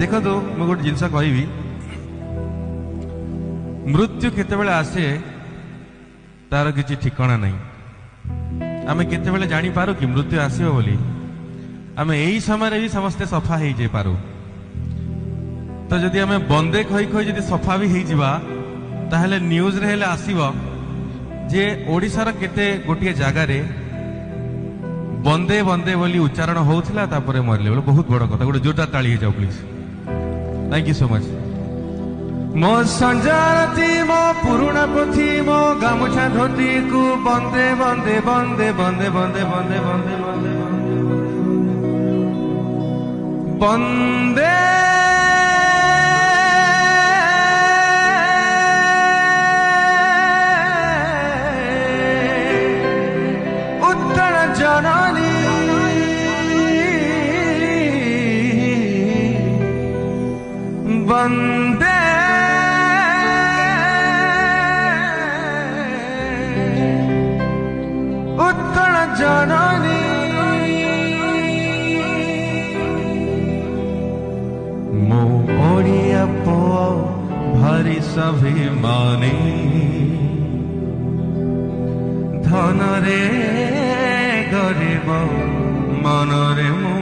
देखो मु गोटे जिनस कहि मृत्यु केतेबेले आसे तार किसी ठिकाना नहीं आमे केतेबेले जानी पारू कि मृत्यु आसीबो बोली आमे एई समय भी समस्ते सफा हो जाई पारू तो जदि आमे बंदे खई खई जदि सफा भी हो जिबा ताहले न्यूज रे हेले आसीबो जे ओडिसार केते गोटिए जागा रे बंदे बंदे बोली उच्चारण होउथिला तापरे मरले बोले बहुत बड़ कथा गोटे जोरदार ताली हो जाओ please thank you so much मो संजारती मो पुरुणा पोथी मो गामुछा धोती को बंदे बंदे बंदे बंदे बंदे बंदे बंदे बंदे बंदे उत्तर जननी बंदे उत्तर जननी मो ओडिया पुओ भारी स्वाभिमानी धन रे गरीब मन रे मु